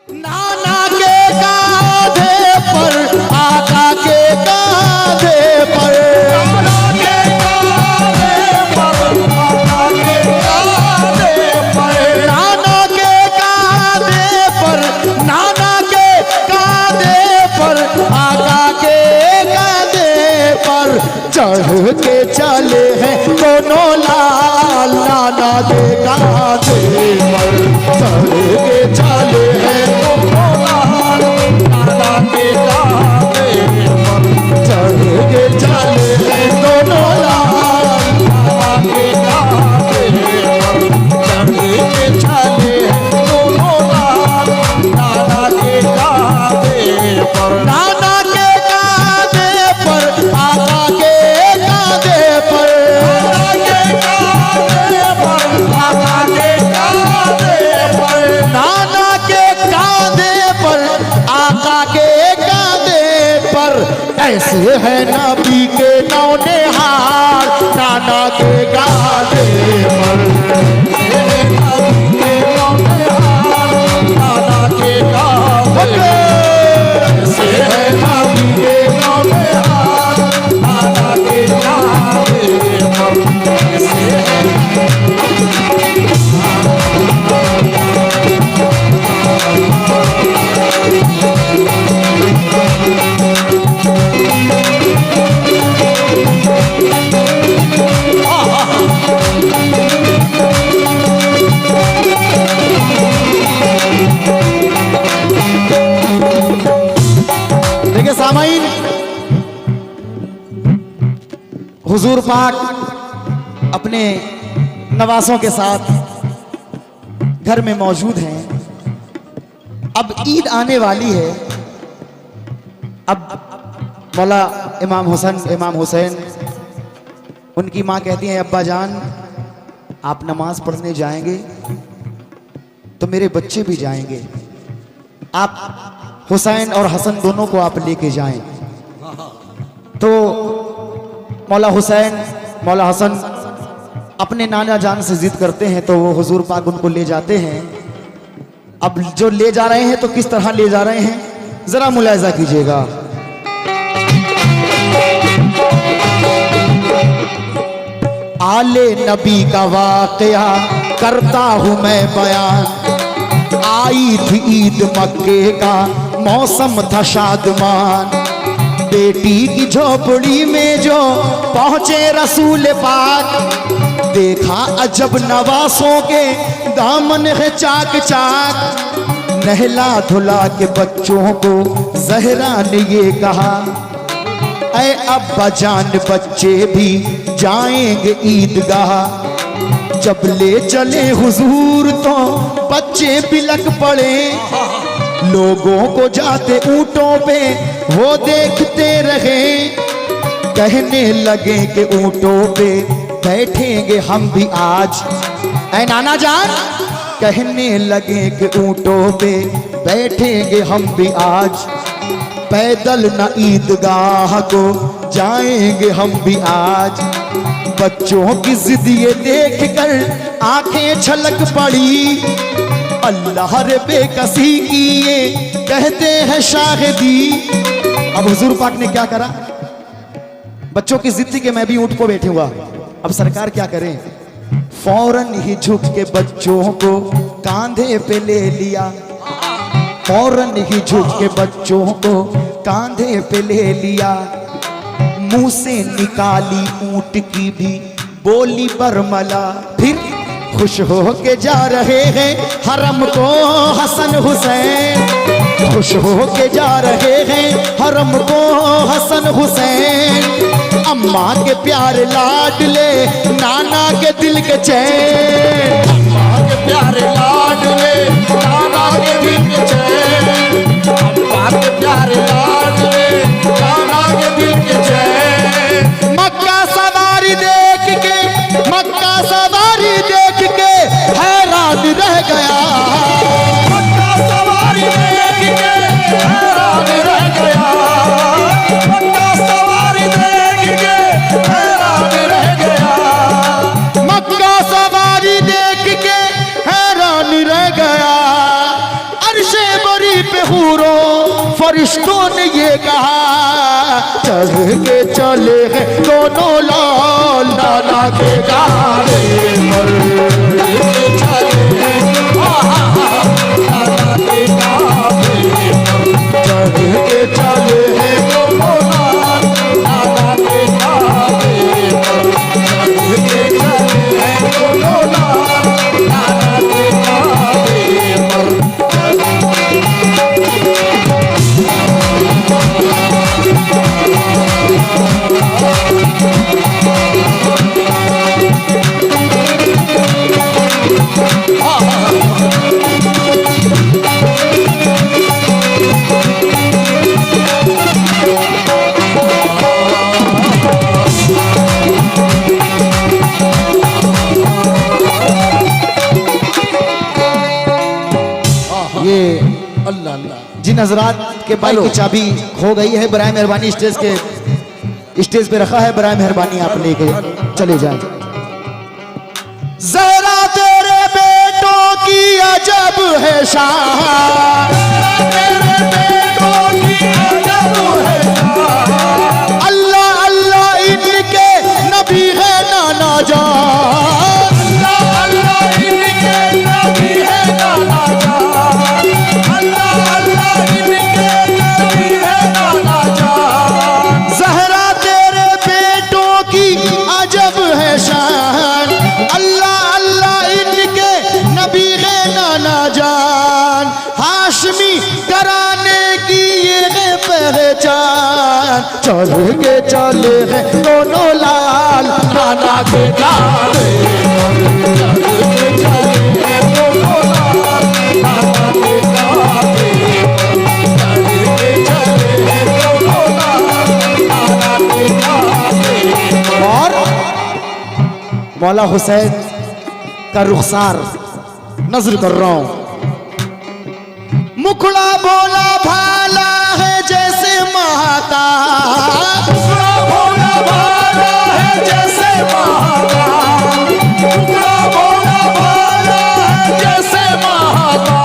नाना के कांधे पर, आका के कांधे पर, नाना के कांधे पर, आका के कांधे पर, नाना के कांधे पर, नाना के कांधे पर, आका के कांधे पर चढ़ के चले हैं दोनों लाल, नाना के कांधे पर चढ़ के चले हैं दोनों लाल, नाना के कांधे पर चढ़ के चले हैं दोनों लाल, नाना के कांधे पर चढ़ के चले हैं दोनों लाल, नाना के कांधे पर, नाना के कांधे पर, आका के कांधे पर, नाना के कांधे पर, आका के कांधे पर ऐसे है नबी के नौनिहाल, नाना के कांधे पर, नबी के नौनिहाल, नाना के कांधे ऐसे है नबी के नौनिहाल, नाना के कांधे पर ऐसे है। देखिए सामाइन, हुजूर पाक अपने नवासों के साथ घर में मौजूद हैं। अब ईद आने वाली है। अब मौला इमाम हुसैन उनकी माँ कहती हैं, अब्बा जान आप नमाज पढ़ने जाएंगे तो मेरे बच्चे भी जाएंगे, आप हुसैन और हसन दोनों को आप लेके जाएं। तो मौला हसन अपने नाना जान से जिद करते हैं, तो वो हुजूर पाक उनको ले जाते हैं। अब जो ले जा रहे हैं तो किस तरह ले जा रहे हैं जरा मुलाहिजा कीजिएगा। आले नबी का वाकया करता हूं मैं बयान। आई थी ईद मक्के का, मौसम था शादमान। बेटी की झोपड़ी में जो पहुंचे रसूल पाक, देखा अजब नवासों के दामन है चाक चाक। नहला धुला के बच्चों को ज़हरा ने ये कहा, ऐ अब्बा जान बच्चे भी जाएंगे ईदगाह। जब ले चले हुजूर तो बच्चे बिलक पड़े, लोगों को जाते ऊंटों पे वो देखते रहे। कहने लगे कि ऊंटों पे बैठेंगे हम भी आज, ऐ नाना जान कहने लगे कि ऊंटों पे बैठेंगे हम भी आज। पैदल न ईदगाह को जाएंगे हम भी आज। बच्चों की जिद ये देख कर आंखें छलक पड़ी, अल्लाह रे बेकसी की ये कहते हैं शाहिदी। अब हुजूर पाक ने क्या करा, बच्चों की जिद थी कि मैं भी ऊंट को बैठूंगा। अब सरकार क्या करें, फौरन ही झुक के बच्चों को कांधे पे ले लिया। फौरन ही झुक के बच्चों को कांधे पे ले लिया। मुंह से निकाली ऊंट की भी बोली बरमला। फिर खुश हो के जा रहे हैं हरम को हसन हुसैन। खुश हो के जा रहे हैं हरम को हसन हुसैन। अम्मा के प्यार लाडले नाना के दिल के चैन। अम्मा के प्यार लाडले नाना के दिल के चैन। अम्मा के प्यार लाडले नाना के दिल के चैन। मक्का सवारी देख के, मक्का सवारी देख के हैरान रह गया। मक्का सवारी देख के हैरान रह गया। मक्का सवारी देख के हैरान रह गया। मक्का सवारी देख के हैरान रह गया। पे हूरों फरिश्तों ने ये कहा, चढ़ के चले हैं दोनों लाल नाना के गाने पर। चढ़ के चले हैं दोनों लाल नाना के गाने पर। चढ़ के चले हैं दोनों लाल नाना के गाने पर। ये अल्लाह अल्लाह जिन हजरात के बाइक की चाबी खो गई है, बराए मेहरबानी स्टेज पे रखा है, बराए मेहरबानी आप लेके चले जाएं। जरा तेरे बेटों की अजब है शान, तेरे बेटों की अजब है शान। अल्लाह अल्लाह इनके नबी है नाना जान, अल्लाह अल्लाह इनके नबी है नाना जान, अल्लाह अल्लाह इनके नबी है नाना जान। ज़हरा तेरे बेटों की अजब है शान, अल्लाह अल्लाह इनके नबी है नाना जान। हाशमी कराने की ये है पहचान, चढ़ के चले हैं दोनों लाल नाना के गाने पर। चढ़ के चले हैं दोनों लाल नाना के गाने पर। चढ़ के चले हैं दोनों लाल नाना के गाने पर। और मौला हुसैन का रुखसार नजर कर रहा हूं। मुखड़ा बोला भाला है जैसे महाता, मुखड़ा बोला भाला है जैसे महाता, मुखड़ा बोला भाला है जैसे महाता।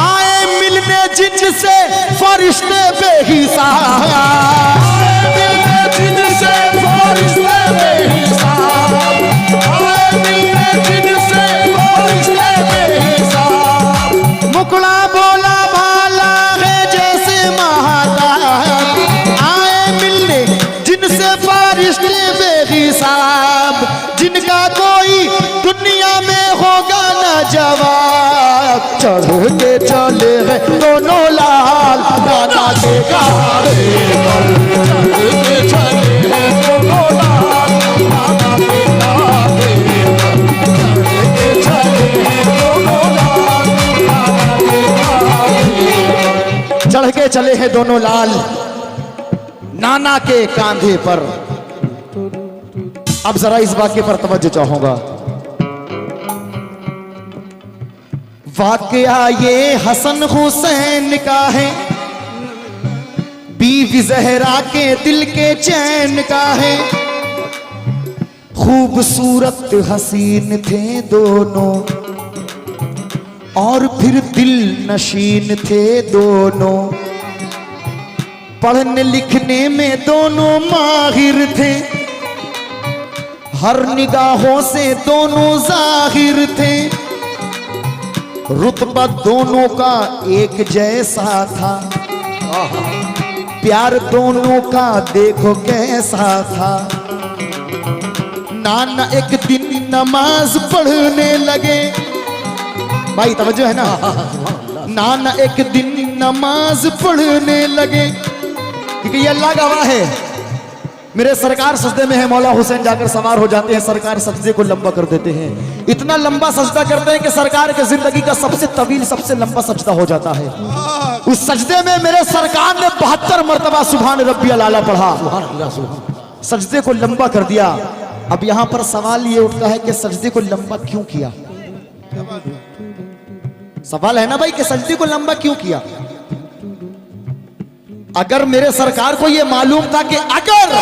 आए मिलने जिनसे फरिश्ते बेहिसाब, आए मिलने जिनसे फरिश्ते बेहिसाब, आए मिलने जिनसे फरिश्ते बेहिसाब। मुखड़ा बोला भाला है जैसे महाताब, आए मिलने जिनसे फरिश्ते बेहिसाब। जिनका कोई दुनिया में होगा न जवाब, चढ़ के चले हैं दोनों लाल नाना के गाने पर। चढ़ के चले हैं दोनों लाल नाना के गाने पर। चढ़ के चले हैं दोनों लाल नाना के गाने पर। चढ़ के चले हैं दोनों लाल नाना के कांधे पर। अब जरा इस वाक्य पर तवज्जो चाहूंगा। वाकया ये हसन हुसैन का है, बीवी जहरा के दिल के चैन का है। खूबसूरत हसीन थे दोनों और फिर दिल नशीन थे दोनों। पढ़ने लिखने में दोनों माहिर थे, हर निगाहों से दोनों जाहिर थे। रुतबा दोनों का एक जैसा था, प्यार दोनों का देखो कैसा था। नाना एक दिन नमाज पढ़ने लगे, भाई तवज्जो है ना। नाना एक दिन नमाज पढ़ने लगे, क्योंकि ये अल्लाह गवाह है। मेरे सरकार सजदे में है, मौला हुसैन जाकर सवार हो जाते हैं, सरकार सजदे को लंबा कर देते हैं। इतना लंबा सजदा करते हैं कि सरकार के जिंदगी का सबसे तवील सबसे लंबा सजदा हो जाता है। उस सजदे में मेरे सरकार ने 72 मरतबा सुभान रब्बियल आला पढ़ा, सजदे को लंबा कर दिया। अब यहां पर सवाल ये उठता है कि सजदे को लंबा क्यों किया? सवाल है ना भाई कि सजदे को लंबा क्यों किया? अगर मेरे सरकार को यह मालूम था कि अगर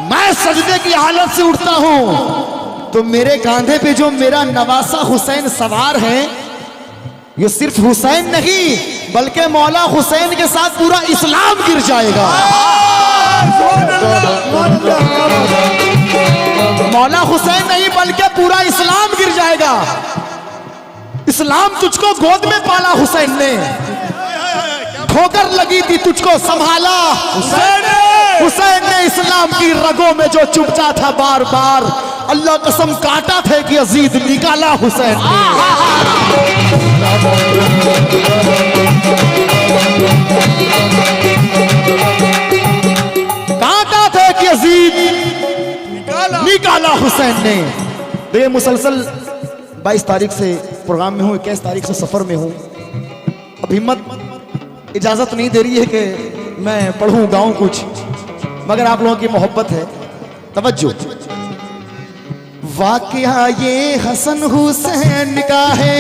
मैं सजदे की हालत से उठता हूं तो मेरे कांधे पे जो मेरा नवासा हुसैन सवार है, ये सिर्फ हुसैन नहीं बल्कि मौला हुसैन के साथ पूरा इस्लाम गिर जाएगा। मौला हुसैन नहीं बल्कि पूरा इस्लाम गिर जाएगा। इस्लाम तुझको गोद में पाला हुसैन ने, ठोकर लगी थी तुझको संभाला हुसैन ने। इस्लाम की रगों में जो चुभता था बार बार, अल्लाह कसम काटा थे कि यजीद निकाला हुसैन ने। काटा थे कि यजीद निकाला हुसैन ने। तो ये मुसलसल 22 तारीख से प्रोग्राम में हूँ, 21 तारीख से सफर में हूँ। अब हिम्मत इजाजत नहीं दे रही है कि मैं पढ़ूं गाऊं कुछ, मगर आप लोगों की मोहब्बत है, तवज्जो। वाकया ये हसन हुसैन का है,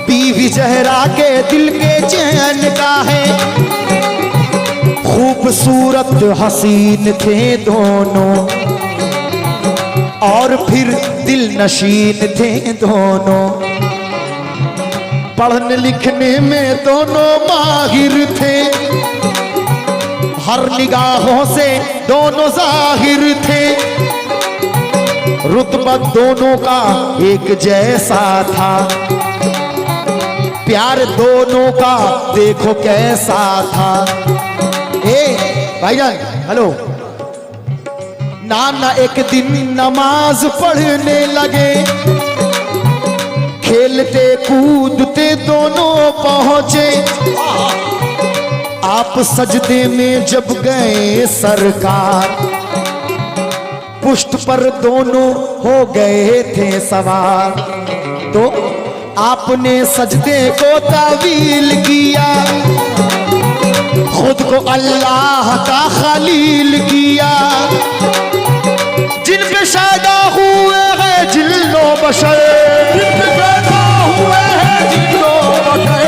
बीवी जहरा के दिल के चैन का है। खूबसूरत हसीन थे दोनों और फिर दिल नशीन थे दोनों। पढ़ने लिखने में दोनों माहिर थे, हर निगाहों से दोनों जाहिर थे। रुतबा दोनों का एक जैसा था, प्यार दोनों का देखो कैसा था। भाईजान हेलो। नाना एक दिन नमाज पढ़ने लगे, खेलते कूदते दोनों पहुंचे। आप सजदे में जब गए सरकार, पुष्ट पर दोनों हो गए थे सवार। तो आपने सजदे को तावील किया, खुद को अल्लाह का खलील किया। जिन पे शायदा हुए हैं जिल्लो बशर, जिन पे शायदा हुए हैं जिल्लो बशर,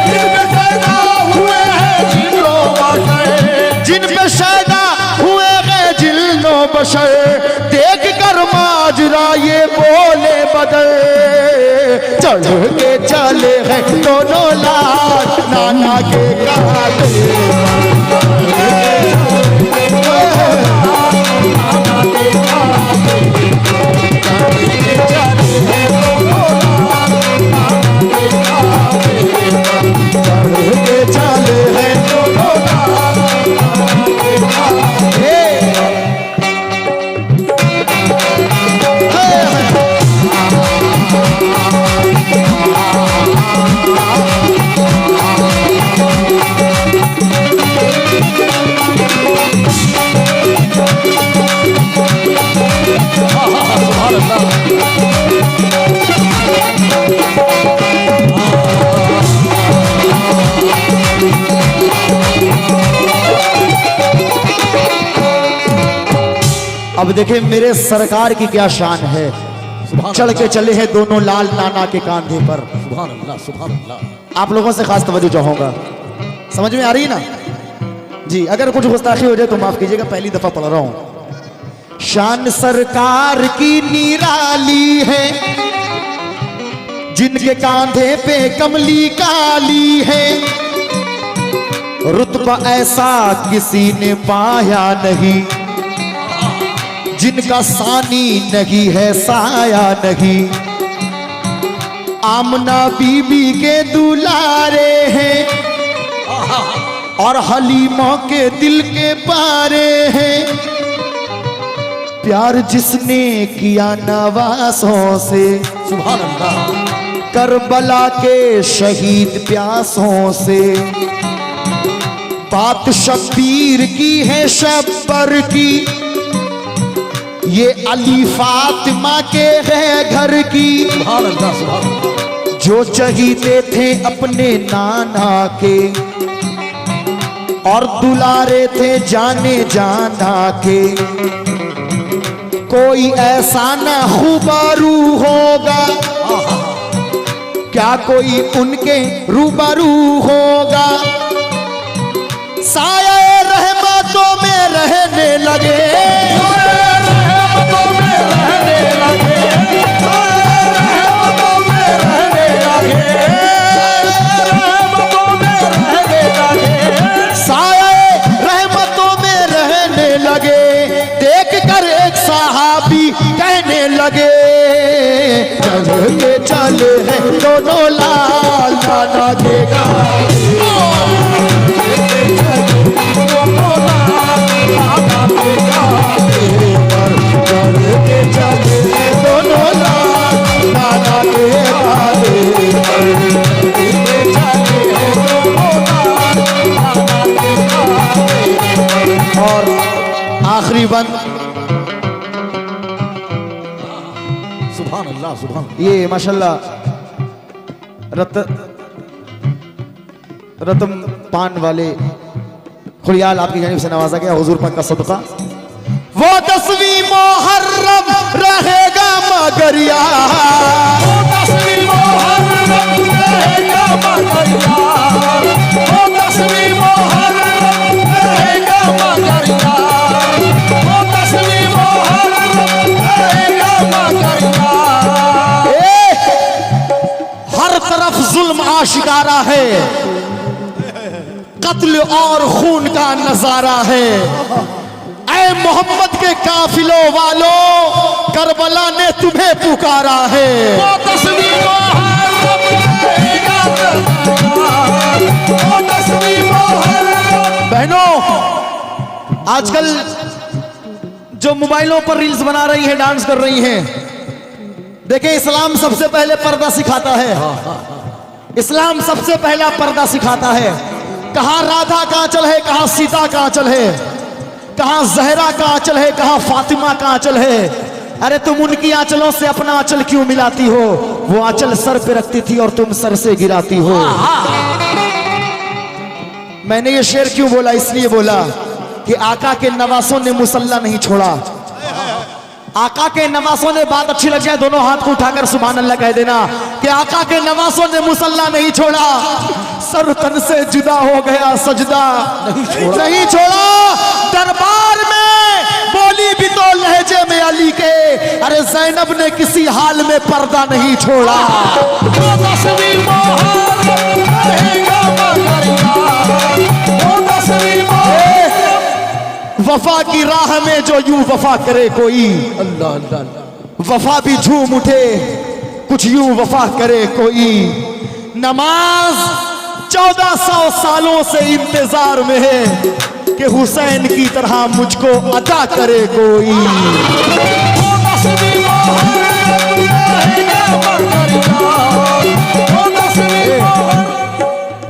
जिन पे शायदा हुए हैं जिल्लो बशर, जिन पे शायदा हुए हैं जिल्लो बशर। देख कर माजरा ये बोले बदल, चढ़ के चले हैं दोनों लाल नाना के काले। अब देखें मेरे सरकार की क्या शान है, चढ़ के चले हैं दोनों लाल नाना के कांधे पर। सुभान अल्लाह, सुभान अल्लाह। आप लोगों से खास तवज्जो चाहूंगा, समझ में आ रही ना जी? अगर कुछ गुस्ताखी हो जाए तो माफ कीजिएगा, पहली दफा पढ़ रहा हूं। शान सरकार की निराली है, जिनके कांधे पे कमली काली है। रुतबा ऐसा किसी ने पाया नहीं, जिनका सानी नहीं है साया नहीं। आमना बीबी के दुलारे हैं और हलीमा के दिल के पारे हैं। प्यार जिसने किया नवासों से, सुभान अल्लाह, करबला के शहीद प्यासों से। बात शब्बीर की है शब्बर की, ये अली फातिमा के है घर की। सुभान अल्लाह, सुभान अल्लाह। जो चहीते थे अपने नाना के और दुलारे थे जाने जाना के। कोई ऐसा न रूबरू होगा, क्या कोई उनके रूबरू होगा। साया रहमतों में रहने लगे, के गाते करके चले दोनों लाल नाना के गाते और आखिरी बंद सुभान अल्लाह सुभान। ये माशाल्लाह रतन पान वाले खुलियाल आपकी जानिब से नवाजा गया, हुजूर पाक का सदका। वो 10वीं मुहर्रम रहेगा मगर यार, वो 10वीं मुहर्रम रहेगा मगर यार, वो 10वीं मुहर्रम रहेगा मगर यार, वो 10वीं मुहर्रम रहेगा मगर यार। हर तरफ जुल्म आशिकारा है, कत्ल और खून का नजारा है। ऐ मोहम्मद के काफिलों वालों, करबला ने तुम्हें पुकारा है। वो 10वीं मुहर्रम रहेगा वो 10वीं मुहर्रम। बहनों, आजकल जो मोबाइलों पर रील्स बना रही हैं, डांस कर रही हैं, देखिए इस्लाम सबसे पहले पर्दा सिखाता है। इस्लाम सबसे पहला पर्दा सिखाता है। कहां राधा का आंचल है, कहां सीता का आंचल है, कहां जहरा का आंचल है, कहां फातिमा का आंचल है। अरे तुम उनकी आंचलों से अपना आंचल क्यों मिलाती हो? वो आंचल सर पे रखती थी और तुम सर से गिराती हो। मैंने ये शेर क्यों बोला? इसलिए बोला कि आका के नवासों ने मुसल्ला नहीं छोड़ा। आका के नवासों ने, बात अच्छी लग जाए दोनों हाथ को उठाकर सुभान अल्लाह कह देना कि आका के नवासों ने मुसल्ला नहीं छोड़ा। सर तन से जुदा हो गया, सजदा नहीं छोड़ा। दरबार में बोली भी तो लहजे में अली के, अरे जैनब ने किसी हाल में पर्दा नहीं छोड़ा। वफा की राह में जो यूं वफा करे कोई, अल्लाह अल्लाह, वफा भी झूम उठे कुछ यूं वफा करे कोई। नमाज 1400 सालों से इंतजार में है कि हुसैन की तरह मुझको अदा करे कोई।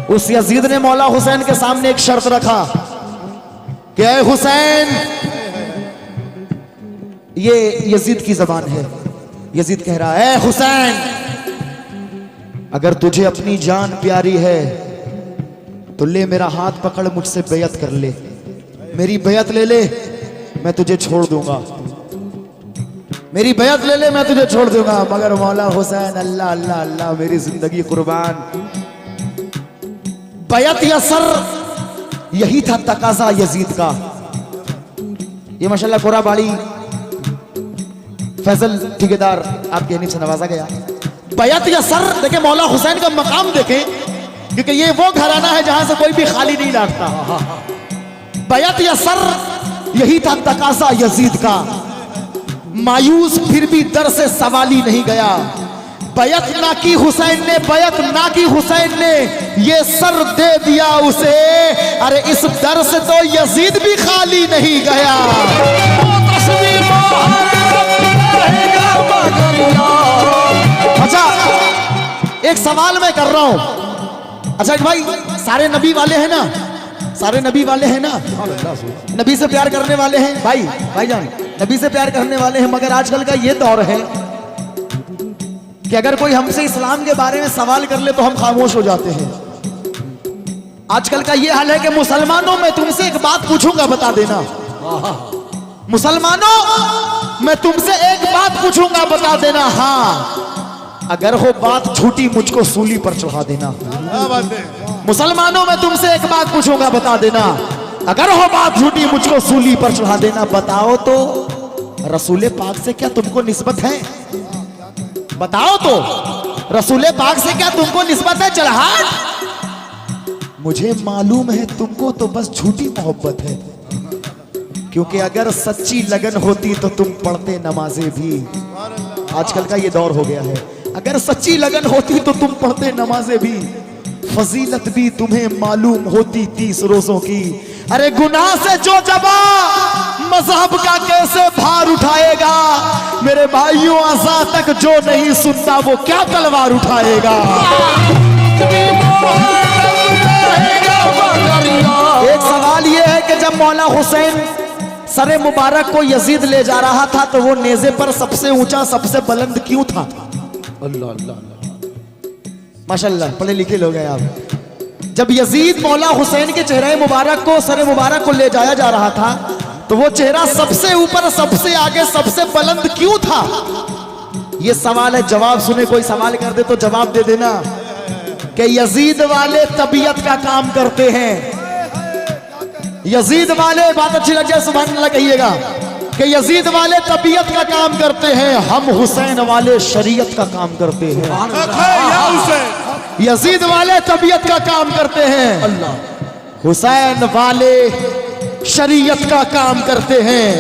उस यजीद ने मौला हुसैन के सामने एक शर्त रखा कि ऐ हुसैन, ये यजीद की जबान है, यजीद कह रहा है, ऐ हुसैन, अगर तुझे अपनी जान प्यारी है तो ले मेरा हाथ पकड़, मुझसे बैयत कर ले, मेरी बैयत ले ले, मैं तुझे छोड़ दूंगा, मेरी बैयत ले ले, मैं तुझे छोड़ दूंगा। मगर मौला हुसैन, अल्लाह अल्लाह अल्लाह, मेरी जिंदगी कुर्बान, बैयत या सर, यही था तकाजा यजीद का। ये माशाल्लाह कोराबाड़ी फैजल ठेकेदार आपके नीचे नवाजा गया। बैयत या सर, देखे मौला हुसैन का मकाम देखें, क्योंकि ये वो घराना है जहां से कोई भी खाली नहीं लौटता। बैयत या सर, यही था तकाजा यजीद का। मायूस फिर भी दर से सवाली नहीं गया। बैयत ना की हुसैन ने, बैयत ना की हुसैन ने, ये सर दे दिया उसे। अरे इस दर से तो यजीद भी खाली नहीं गया। अच्छा, एक सवाल मैं कर रहा हूं। अच्छा भाई, सारे नबी वाले हैं ना, सारे नबी वाले हैं ना, नबी से प्यार करने वाले हैं भाईजान, नबी से प्यार करने वाले हैं। मगर आजकल का ये दौर है कि अगर कोई हमसे इस्लाम के बारे में सवाल कर ले तो हम खामोश हो जाते हैं। आजकल का ये हाल है कि मुसलमानों, मैं तुमसे एक बात पूछूंगा, बता देना। मुसलमानों, मैं तुमसे एक बात पूछूंगा, बता देना। हाँ, अगर हो बात झूठी मुझको सूली पर चढ़ा देना। मुसलमानों, मैं तुमसे एक बात पूछूंगा, बता देना। अगर हो बात झूठी मुझको सूली पर चढ़ा देना। बताओ तो रसूल पाक से क्या तुमको निस्बत है? बताओ तो रसूल पाक से क्या तुमको निस्बत है? चढ़ाट, मुझे मालूम है तुमको तो बस झूठी मोहब्बत है, क्योंकि अगर सच्ची लगन होती तो तुम पढ़ते नमाजें भी। आजकल का ये दौर हो गया है, अगर सच्ची लगन होती तो तुम पढ़ते नमाजें भी। फजीलत भी तुम्हें मालूम होती 30 रोजों की। अरे गुनाह से जो जबा मजहब का कैसे भार उठाएगा। मेरे भाइयों अज़ां तक जो नहीं सुनता वो क्या तलवार उठाएगा। एक सवाल ये है कि जब मौला हुसैन सरे मुबारक को यजीद ले जा रहा था तो वो नेज़े पर सबसे ऊंचा सबसे बुलंद क्यों था? अल्लाह अल्लाह माशाल्लाह, पढ़े लिखे लोग हैं आप। जब यजीद मौला हुसैन के चेहरे मुबारक को सरे मुबारक को ले जाया जा रहा था तो वो चेहरा सबसे ऊपर सबसे आगे सबसे बुलंद क्यों था? ये सवाल है, जवाब सुने। कोई सवाल कर दे तो जवाब दे देना कि यजीद वाले तबीयत का काम करते हैं। यजीद वाले, बात अच्छी लग जाए सुभान अल्लाह कहिएगा, कि यजीद वाले तबीयत का काम करते हैं, हम हुसैन वाले शरीयत का काम करते हैं। यजीद वाले तबीयत का काम करते हैं, अल्लाह, हुसैन वाले शरीयत का काम करते हैं।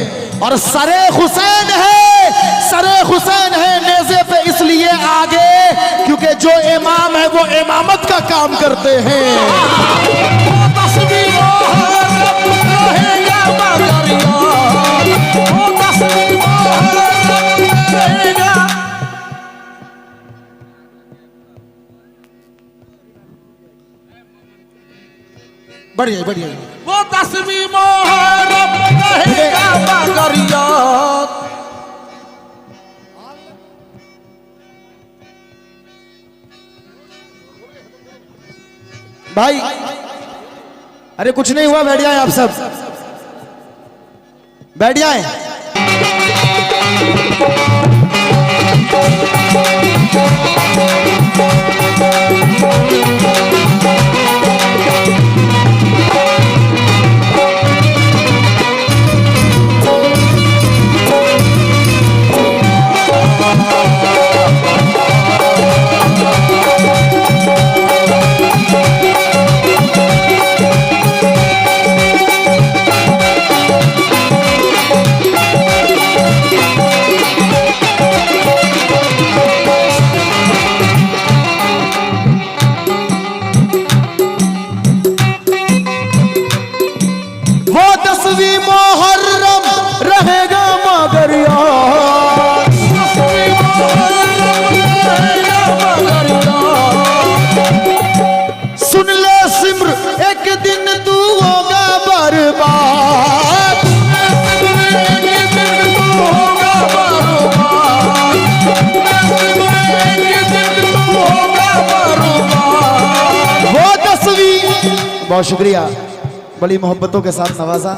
और सरे हुसैन है, सरे हुसैन है नेज़े पे इसलिए आगे क्योंकि जो इमाम है वो इमामत का काम करते हैं। बढ़िया बढ़िया, वो तस्वीर मोहरम रहेगा बागरिया। भाई अरे कुछ नहीं हुआ, बैठ जाए आप सब, बैठ जाए। मुहर्रम रहेगा मगर यार, सुन ले सिमर एक दिन तू होगा बर्बाद। वो 10वीं, बहुत शुक्रिया, बड़ी मोहब्बतों के साथ नवाजा।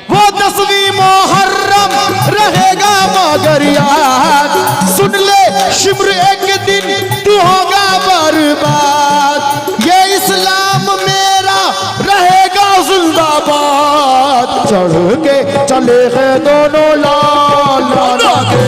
वो 10वीं मुहर्रम रहेगा मगर याद, सुन ले शिम्र एक दिन तू होगा बर्बाद। ये इस्लाम मेरा रहेगा जिंदाबाद। चढ़ के चले हैं दोनों लाल, चढ़ के